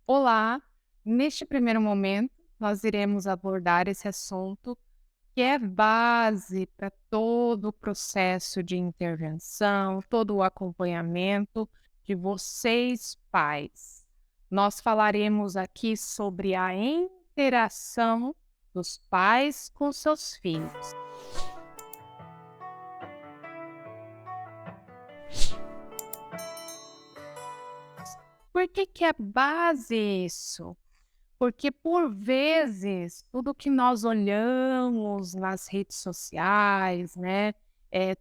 Olá! Neste primeiro momento, nós iremos abordar esse assunto que é base para todo o processo de intervenção, todo o acompanhamento de vocês, pais. Nós falaremos aqui sobre a interação dos pais com seus filhos. Por que que é base isso? Porque, por vezes, tudo que nós olhamos nas redes sociais, né,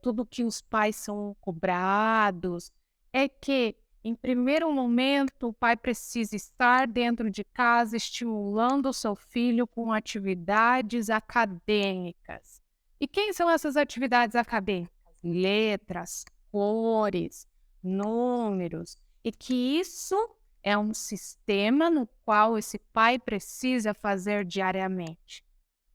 tudo que os pais são cobrados, é que, em primeiro momento, o pai precisa estar dentro de casa estimulando o seu filho com atividades acadêmicas. E quem são essas atividades acadêmicas? Letras, cores, números, e que isso é um sistema no qual esse pai precisa fazer diariamente.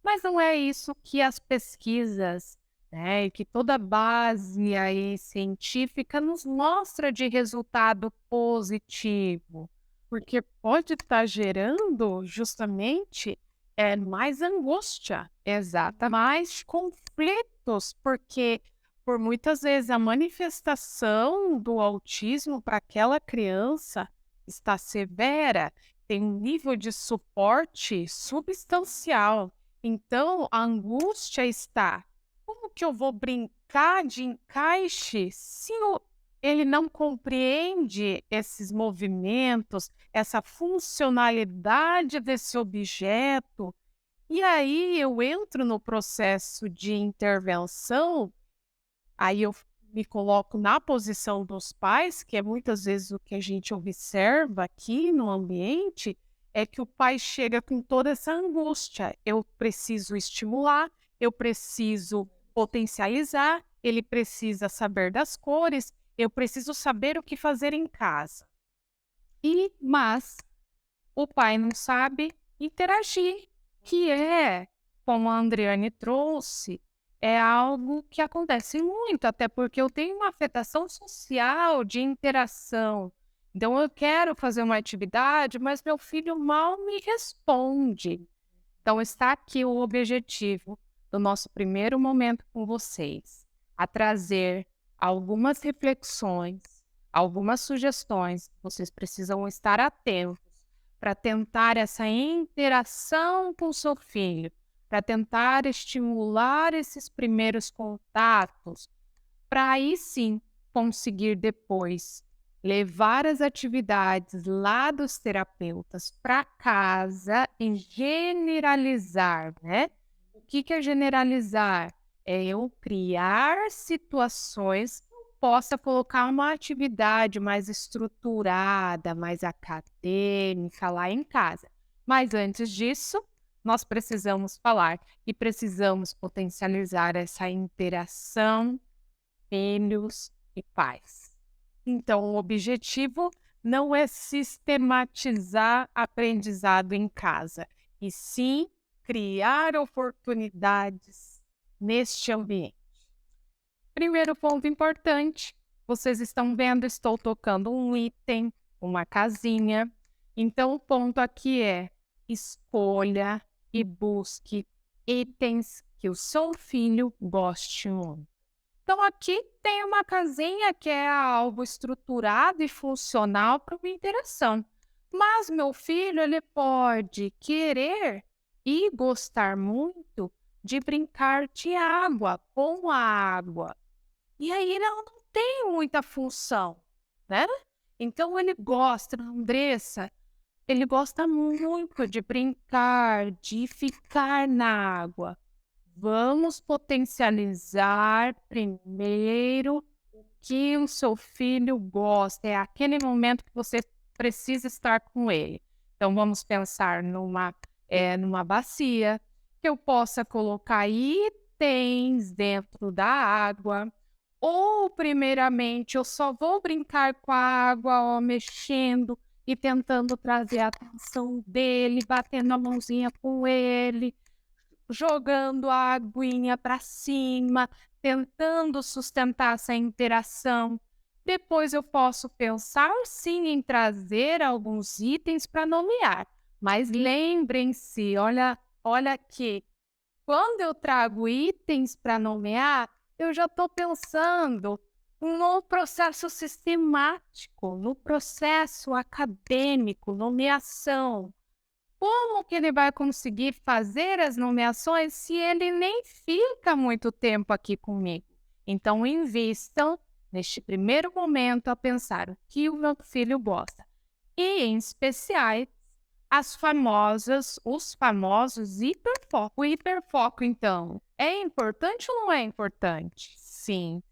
Mas não é isso que as pesquisas, né, e que toda a base aí científica nos mostra de resultado positivo, porque pode estar gerando justamente mais angústia, exata, mais conflitos, porque por muitas vezes a manifestação do autismo para aquela criança está severa, tem um nível de suporte substancial. Então, a angústia está: como que eu vou brincar de encaixe se ele não compreende esses movimentos, essa funcionalidade desse objeto? E aí eu entro no processo de intervenção. Aí eu me coloco na posição dos pais, que é muitas vezes o que a gente observa aqui no ambiente, é que o pai chega com toda essa angústia. Eu preciso estimular, eu preciso potencializar, ele precisa saber das cores, eu preciso saber o que fazer em casa. Mas o pai não sabe interagir, que é, como a Andreane trouxe, é algo que acontece muito, até porque eu tenho uma afetação social de interação. Então eu quero fazer uma atividade, mas meu filho mal me responde. Então está aqui o objetivo do nosso primeiro momento com vocês, a trazer algumas reflexões, algumas sugestões. Vocês precisam estar atentos para tentar essa interação com o seu filho, para tentar estimular esses primeiros contatos, para aí sim conseguir depois levar as atividades lá dos terapeutas para casa e generalizar, né? O que que é generalizar? É eu criar situações que eu possa colocar uma atividade mais estruturada, mais acadêmica lá em casa. Mas antes disso, nós precisamos falar e precisamos potencializar essa interação filhos e pais. Então, o objetivo não é sistematizar aprendizado em casa, e sim criar oportunidades neste ambiente. Primeiro ponto importante, vocês estão vendo, estou tocando um item, uma casinha. Então, o ponto aqui é: escolha e busque itens que o seu filho goste muito. Então, aqui tem uma casinha que é algo estruturado e funcional para uma interação. Mas meu filho, ele pode querer e gostar muito de brincar de água, com a água. E aí não tem muita função, né? Então ele gosta, Andressa, ele gosta muito de brincar, de ficar na água. Vamos potencializar primeiro o que o seu filho gosta, é aquele momento que você precisa estar com ele. Então vamos pensar numa bacia, que eu possa colocar itens dentro da água, ou primeiramente eu só vou brincar com a água, ó, mexendo e tentando trazer a atenção dele, batendo a mãozinha com ele, jogando a aguinha para cima, tentando sustentar essa interação. Depois eu posso pensar sim em trazer alguns itens para nomear, mas lembrem-se, olha que quando eu trago itens para nomear, eu já estou pensando no processo sistemático, no processo acadêmico, nomeação. Como que ele vai conseguir fazer as nomeações se ele nem fica muito tempo aqui comigo? Então, invistam neste primeiro momento a pensar o que o meu filho gosta. E, em especial, os famosos hiperfoco. O hiperfoco, então, é importante ou não é importante? Sim.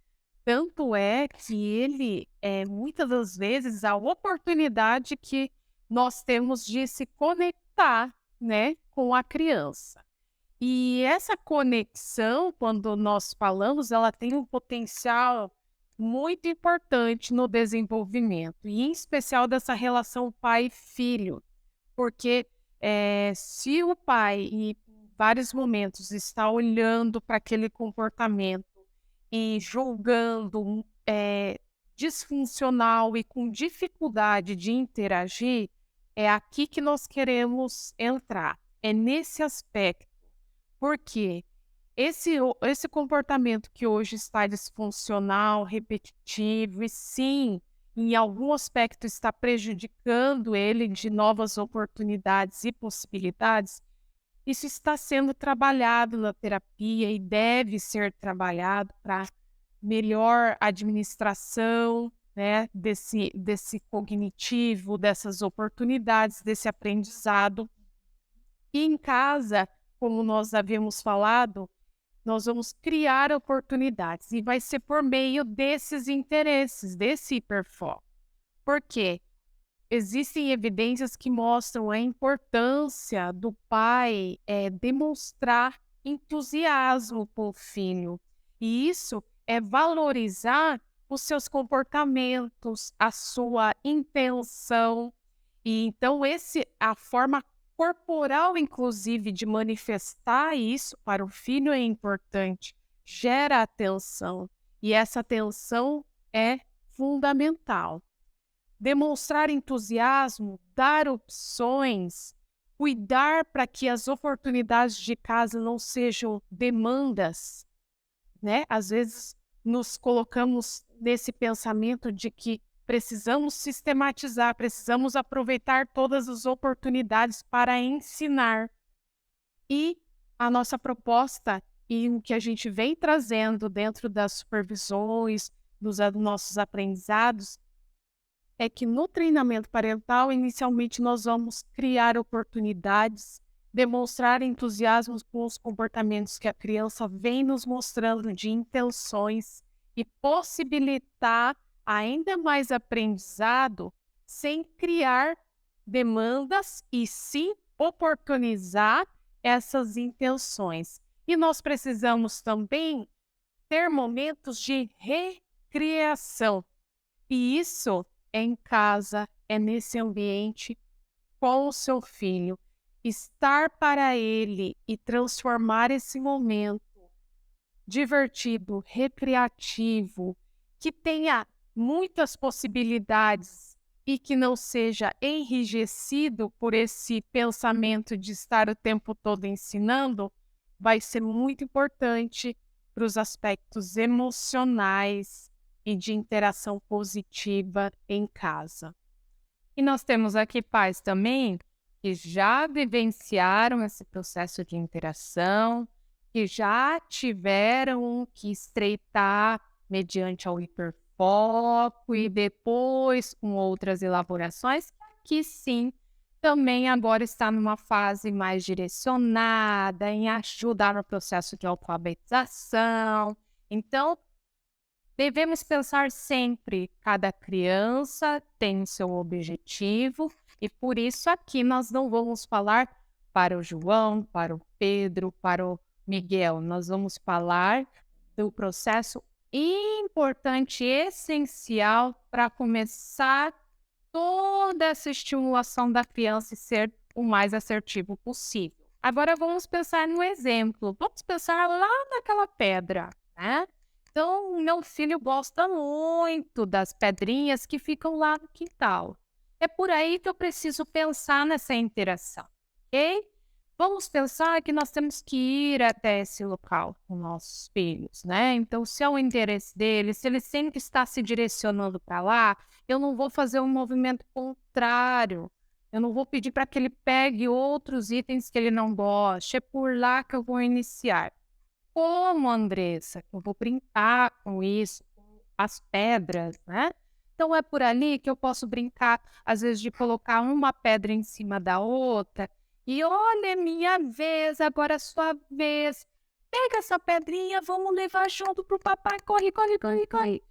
Tanto é que ele é muitas das vezes a oportunidade que nós temos de se conectar, né, com a criança. E essa conexão, quando nós falamos, ela tem um potencial muito importante no desenvolvimento, e em especial dessa relação pai-filho, porque se o pai, em vários momentos, está olhando para aquele comportamento e julgando disfuncional e com dificuldade de interagir, é aqui que nós queremos entrar, é nesse aspecto. Porque esse comportamento que hoje está disfuncional, repetitivo e sim, em algum aspecto está prejudicando ele de novas oportunidades e possibilidades, isso está sendo trabalhado na terapia e deve ser trabalhado para melhor administração, né, desse cognitivo, dessas oportunidades, desse aprendizado. E em casa, como nós havíamos falado, nós vamos criar oportunidades e vai ser por meio desses interesses, desse hiperfoco. Por quê? Existem evidências que mostram a importância do pai demonstrar entusiasmo com o filho. E isso é valorizar os seus comportamentos, a sua intenção. E então a forma corporal, inclusive, de manifestar isso para o filho é importante, gera atenção. E essa atenção é fundamental. Demonstrar entusiasmo, dar opções, cuidar para que as oportunidades de casa não sejam demandas, né? Às vezes nos colocamos nesse pensamento de que precisamos sistematizar, precisamos aproveitar todas as oportunidades para ensinar. E a nossa proposta e o que a gente vem trazendo dentro das supervisões, dos nossos aprendizados, é que no treinamento parental, inicialmente nós vamos criar oportunidades, demonstrar entusiasmo com os comportamentos que a criança vem nos mostrando de intenções e possibilitar ainda mais aprendizado sem criar demandas e sim oportunizar essas intenções. E nós precisamos também ter momentos de recreação. E isso é em casa, é nesse ambiente com o seu filho. Estar para ele e transformar esse momento divertido, recreativo, que tenha muitas possibilidades e que não seja enrijecido por esse pensamento de estar o tempo todo ensinando, vai ser muito importante para os aspectos emocionais e de interação positiva em casa. E nós temos aqui pais também que já vivenciaram esse processo de interação, que já tiveram que estreitar mediante ao hiperfoco e depois com outras elaborações, que sim, também agora está numa fase mais direcionada em ajudar no processo de alfabetização. Então, devemos pensar sempre, cada criança tem o seu objetivo e por isso aqui nós não vamos falar para o João, para o Pedro, para o Miguel. Nós vamos falar do processo importante, essencial para começar toda essa estimulação da criança e ser o mais assertivo possível. Agora vamos pensar no exemplo. Vamos pensar lá naquela pedra, né? Então, meu filho gosta muito das pedrinhas que ficam lá no quintal. É por aí que eu preciso pensar nessa interação, ok? Vamos pensar que nós temos que ir até esse local com nossos filhos, né? Então, se é o interesse dele, se ele sempre está se direcionando para lá, eu não vou fazer um movimento contrário. Eu não vou pedir para que ele pegue outros itens que ele não goste. É por lá que eu vou iniciar. Como, Andressa? Eu vou brincar com isso, com as pedras, né? Então é por ali que eu posso brincar, às vezes, de colocar uma pedra em cima da outra e olha, é minha vez, agora é sua vez. Pega essa pedrinha, vamos levar junto pro papai. Corre, corre, corre, corre.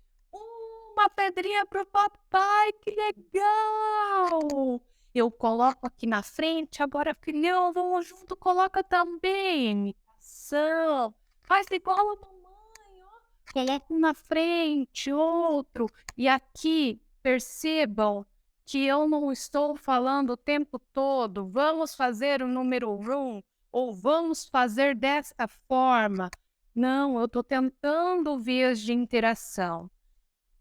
Uma pedrinha pro papai, que legal! Eu coloco aqui na frente, agora, filhão, vamos junto, coloca também. Imitação. Faz igual a mamãe, ó. Coloca um na frente, outro. E aqui, percebam que eu não estou falando o tempo todo, vamos fazer o número 1, ou vamos fazer desta forma. Não, eu estou tentando vias de interação.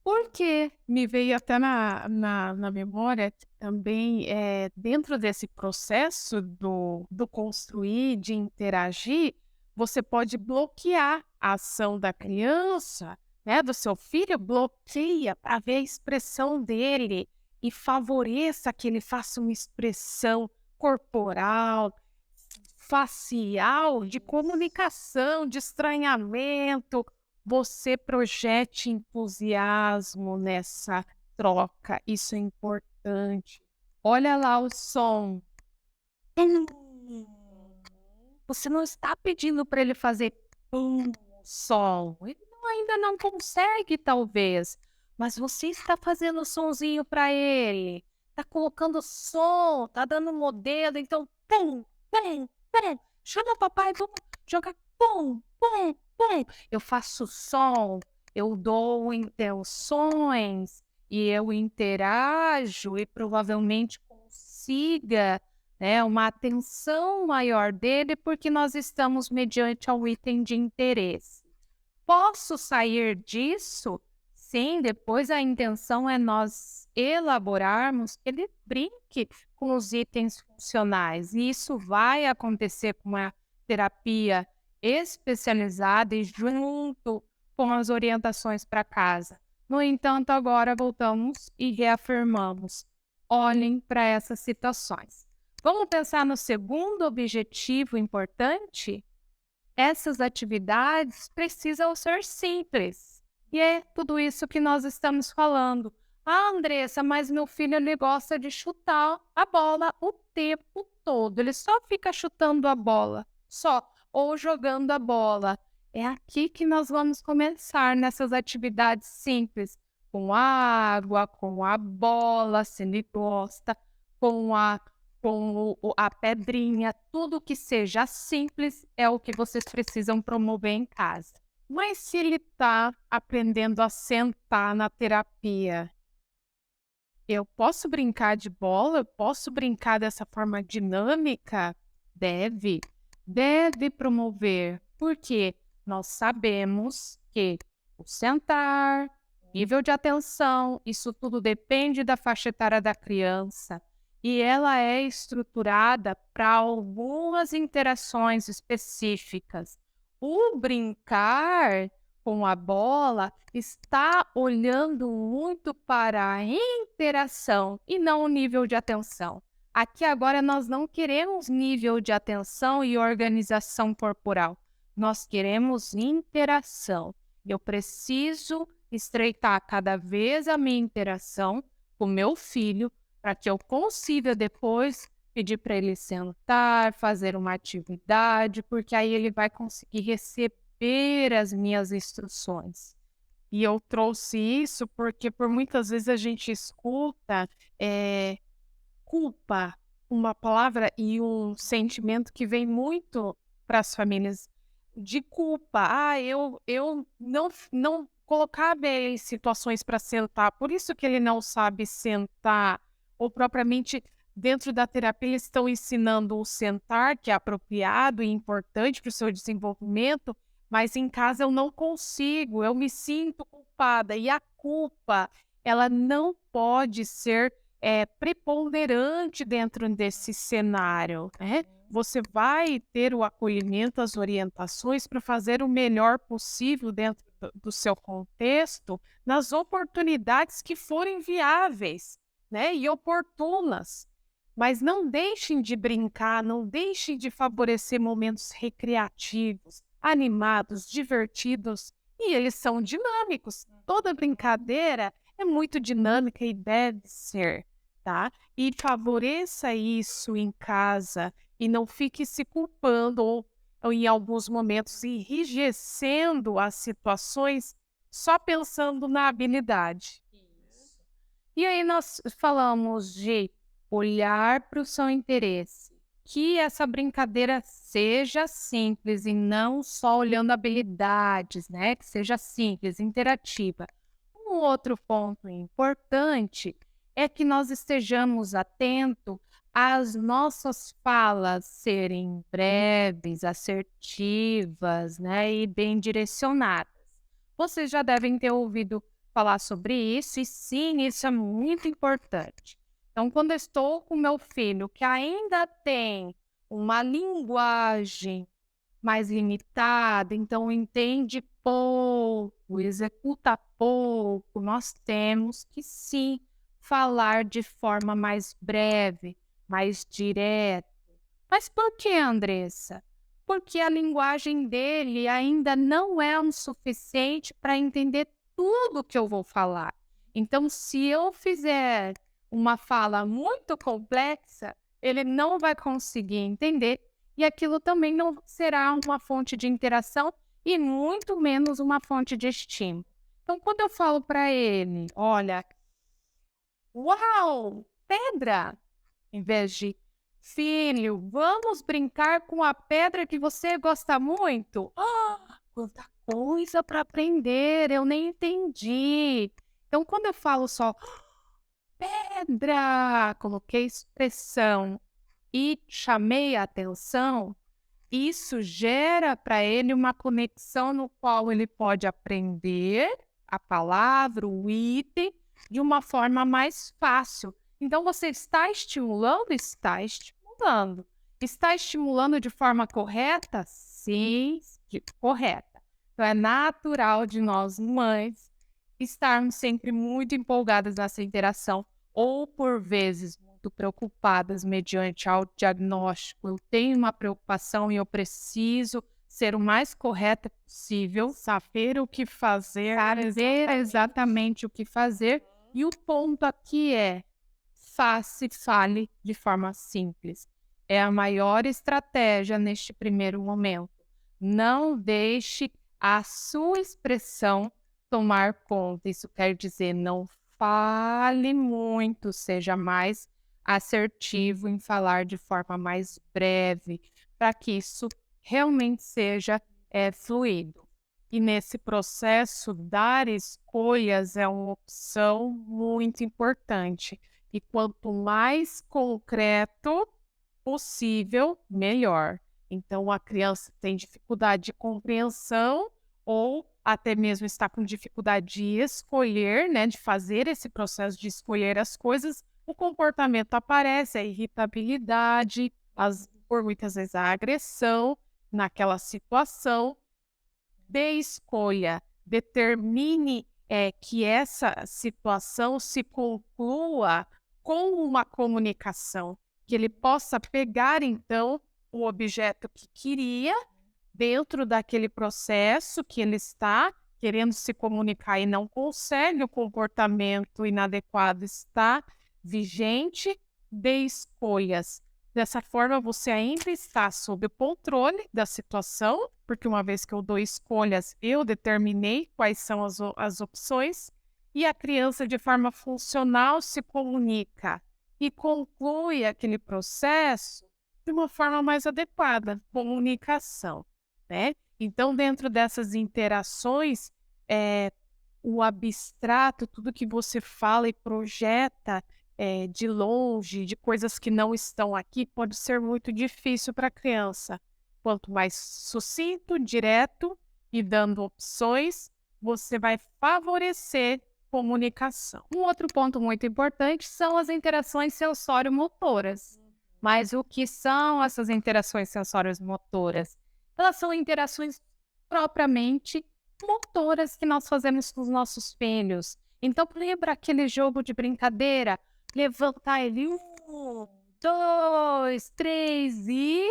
Porque me veio até na memória que também, dentro desse processo do construir, de interagir, você pode bloquear a ação da criança, né, do seu filho, bloqueia para ver a expressão dele e favoreça que ele faça uma expressão corporal, facial, de comunicação, de estranhamento. Você projete entusiasmo nessa troca, isso é importante. Olha lá o som. Hum. Você não está pedindo para ele fazer som. Ele ainda não consegue, talvez, mas você está fazendo sonzinho para ele. Está colocando som, está dando modelo, então pum, pum, pum. Chama o papai, vamos jogar pum, pum, pum. Eu faço som, eu dou intenções e eu interajo e provavelmente consiga, né, uma atenção maior dele, porque nós estamos mediante ao item de interesse. Posso sair disso? Sim, depois a intenção é nós elaborarmos que ele brinque com os itens funcionais. E isso vai acontecer com uma terapia especializada e junto com as orientações para casa. No entanto, agora voltamos e reafirmamos. Olhem para essas situações. Vamos pensar no segundo objetivo importante? Essas atividades precisam ser simples. E é tudo isso que nós estamos falando. Ah, Andressa, mas meu filho ele gosta de chutar a bola o tempo todo. Ele só fica chutando a bola, só, ou jogando a bola. É aqui que nós vamos começar nessas atividades simples, com água, com a bola, se ele gosta, com a pedrinha, tudo que seja simples é o que vocês precisam promover em casa. Mas se ele está aprendendo a sentar na terapia, eu posso brincar de bola? Eu posso brincar dessa forma dinâmica? Deve promover, porque nós sabemos que o sentar, nível de atenção, isso tudo depende da faixa etária da criança. E ela é estruturada para algumas interações específicas. O brincar com a bola está olhando muito para a interação e não o nível de atenção. Aqui agora nós não queremos nível de atenção e organização corporal. Nós queremos interação. Eu preciso estreitar cada vez a minha interação com meu filho para que eu consiga depois pedir para ele sentar, fazer uma atividade, porque aí ele vai conseguir receber as minhas instruções. E eu trouxe isso porque por muitas vezes a gente escuta culpa, uma palavra e um sentimento que vem muito para as famílias de culpa. Ah, eu não colocava ele em situações para sentar, por isso que ele não sabe sentar, ou propriamente dentro da terapia eles estão ensinando o sentar, que é apropriado e importante para o seu desenvolvimento, mas em casa eu não consigo, eu me sinto culpada. E a culpa, ela não pode ser preponderante dentro desse cenário, né? Você vai ter o acolhimento, as orientações para fazer o melhor possível dentro do seu contexto, nas oportunidades que forem viáveis, né, e oportunas. Mas não deixem de brincar, não deixem de favorecer momentos recreativos, animados, divertidos, e eles são dinâmicos. Toda brincadeira é muito dinâmica e deve ser, tá? E favoreça isso em casa e não fique se culpando ou em alguns momentos enrijecendo as situações só pensando na habilidade. E aí nós falamos de olhar para o seu interesse, que essa brincadeira seja simples e não só olhando habilidades, né? Que seja simples, interativa. Um outro ponto importante é que nós estejamos atentos às nossas falas serem breves, assertivas, né, e bem direcionadas. Vocês já devem ter ouvido falar sobre isso, e sim, isso é muito importante. Então, quando eu estou com meu filho que ainda tem uma linguagem mais limitada, então entende pouco, executa pouco, nós temos que sim falar de forma mais breve, mais direta. Mas por que, Andressa? Porque a linguagem dele ainda não é o suficiente para entender tudo que eu vou falar. Então, se eu fizer uma fala muito complexa, ele não vai conseguir entender e aquilo também não será uma fonte de interação e muito menos uma fonte de estímulo. Então, quando eu falo para ele, olha, uau, pedra, em vez de filho, vamos brincar com a pedra que você gosta muito? Ah, quanta coisa para aprender, eu nem entendi. Então, quando eu falo só pedra, coloquei expressão e chamei a atenção, isso gera para ele uma conexão no qual ele pode aprender a palavra, o item, de uma forma mais fácil. Então, você está estimulando? Está estimulando. Está estimulando de forma correta? Sim, correta. Então, é natural de nós, mães, estarmos sempre muito empolgadas nessa interação, ou por vezes muito preocupadas mediante ao diagnóstico. Eu tenho uma preocupação e eu preciso ser o mais correta possível, saber o que fazer, saber exatamente o que fazer. E o ponto aqui é: fale de forma simples. É a maior estratégia neste primeiro momento. Não deixe a sua expressão tomar conta. Isso quer dizer, não fale muito, seja mais assertivo em falar de forma mais breve, para que isso realmente seja fluido. E nesse processo, dar escolhas é uma opção muito importante. E quanto mais concreto possível, melhor. Então, a criança tem dificuldade de compreensão ou até mesmo está com dificuldade de escolher, né, de fazer esse processo de escolher as coisas, o comportamento aparece, a irritabilidade, por muitas vezes a agressão naquela situação. Dê escolha, determine que essa situação se conclua com uma comunicação, que ele possa pegar então o objeto que queria dentro daquele processo que ele está querendo se comunicar e não consegue, o comportamento inadequado está vigente, dê escolhas. Dessa forma, você ainda está sob o controle da situação, porque uma vez que eu dou escolhas, eu determinei quais são as opções, e a criança, de forma funcional, se comunica e conclui aquele processo de uma forma mais adequada, comunicação, né? Então, dentro dessas interações, o abstrato, tudo que você fala e projeta de longe, de coisas que não estão aqui, pode ser muito difícil para a criança. Quanto mais sucinto, direto e dando opções, você vai favorecer comunicação. Um outro ponto muito importante são as interações sensório-motoras. Mas o que são essas interações sensório-motoras? Elas são interações propriamente motoras que nós fazemos com os nossos filhos. Então, lembra aquele jogo de brincadeira? Levantar ele, 2, 3 e...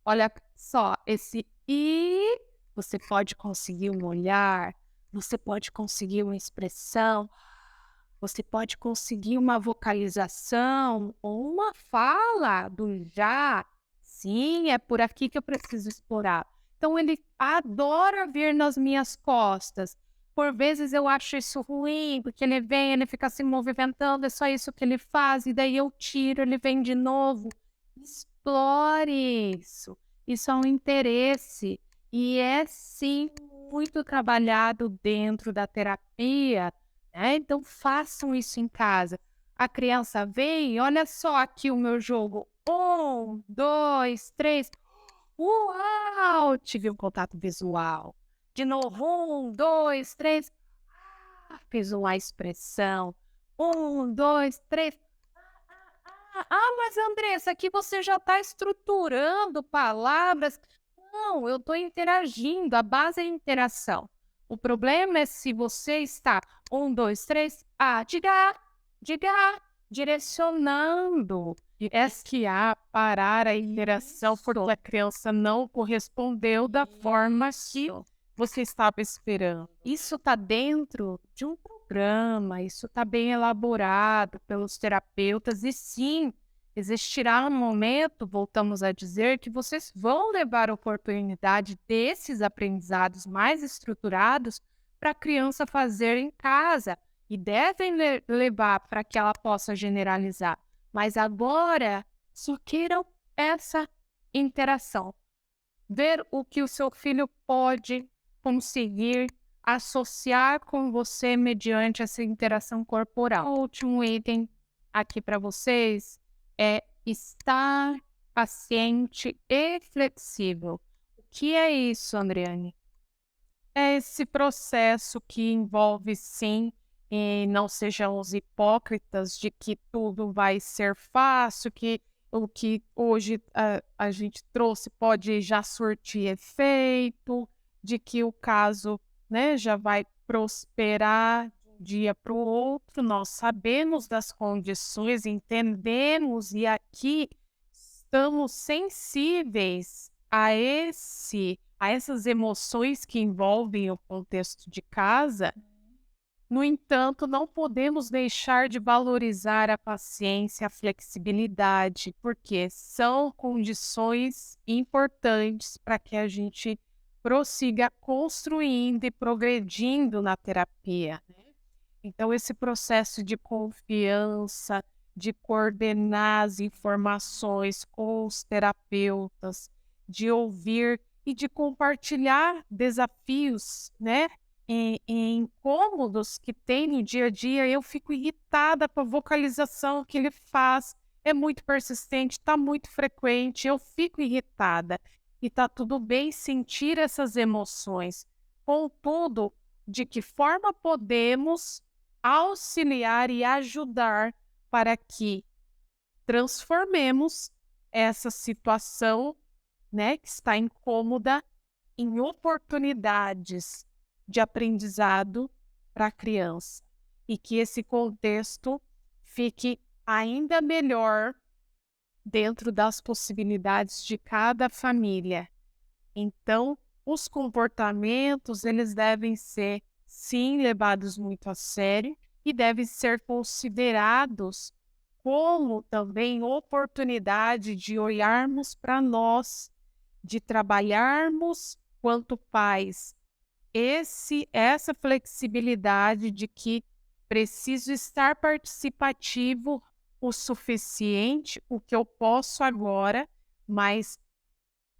Olha só, esse "e", você pode conseguir um olhar, você pode conseguir uma expressão, você pode conseguir uma vocalização ou uma fala do "já". "Sim, é por aqui que eu preciso explorar". Então ele adora vir nas minhas costas. Por vezes eu acho isso ruim, porque ele vem, ele fica se movimentando, é só isso que ele faz, e daí eu tiro, ele vem de novo. Explore isso. Isso é um interesse. E é sim muito trabalhado dentro da terapia, né? Então façam isso em casa. A criança vem, olha só aqui o meu jogo. 1, 2, 3. Uau! Tive um contato visual. De novo, 1, 2, 3. Fiz uma expressão. 1, 2, 3. Mas Andressa, aqui você já está estruturando palavras. Não, eu estou interagindo, a base é interação. O problema é se você está 1, 2, 3, diga, diga, direcionando. Esquiar, parar a interação porque a criança não correspondeu da forma que você estava esperando. Isso está dentro de um programa, isso está bem elaborado pelos terapeutas e sim, existirá um momento, voltamos a dizer, que vocês vão levar a oportunidade desses aprendizados mais estruturados para a criança fazer em casa e devem levar para que ela possa generalizar. Mas agora, só queiram essa interação. Ver o que o seu filho pode conseguir associar com você mediante essa interação corporal. O último item aqui para vocês é estar paciente e flexível. O que é isso, Andriane? É esse processo que envolve, sim, e não sejamos hipócritas de que tudo vai ser fácil, que o que hoje a gente trouxe pode já surtir efeito, de que o caso, né, já vai prosperar de um dia para o outro. Nós sabemos das condições, entendemos e aqui estamos sensíveis a essas emoções que envolvem o contexto de casa. No entanto, não podemos deixar de valorizar a paciência, a flexibilidade, porque são condições importantes para que a gente prossiga construindo e progredindo na terapia, né? Então, esse processo de confiança, de coordenar as informações com os terapeutas, de ouvir e de compartilhar desafios, né? E incômodos que tem no dia a dia, eu fico irritada com a vocalização que ele faz. É muito persistente, está muito frequente, eu fico irritada. E está tudo bem sentir essas emoções. Contudo, de que forma podemos auxiliar e ajudar para que transformemos essa situação, né, que está incômoda em oportunidades de aprendizado para a criança e que esse contexto fique ainda melhor dentro das possibilidades de cada família. Então, os comportamentos, eles devem ser, sim, levados muito a sério e devem ser considerados como também oportunidade de olharmos para nós, de trabalharmos quanto pais essa flexibilidade de que preciso estar participativo o suficiente, o que eu posso agora, mas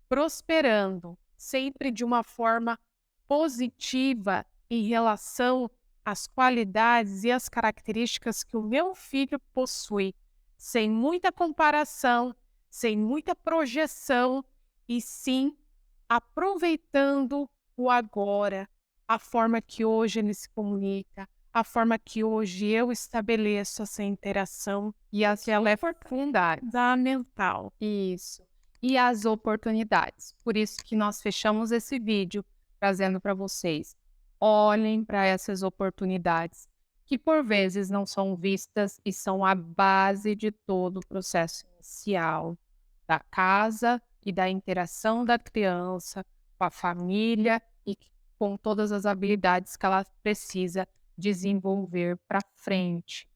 prosperando, sempre de uma forma positiva em relação às qualidades e às características que o meu filho possui, sem muita comparação, sem muita projeção, e sim aproveitando o agora, a forma que hoje ele se comunica, a forma que hoje eu estabeleço essa interação E as ela é oportunidades. fundamental. Isso. E as oportunidades. Por isso que nós fechamos esse vídeo trazendo para vocês. Olhem para essas oportunidades, que por vezes não são vistas e são a base de todo o processo inicial da casa e da interação da criança com a família e com todas as habilidades que ela precisa desenvolver para frente.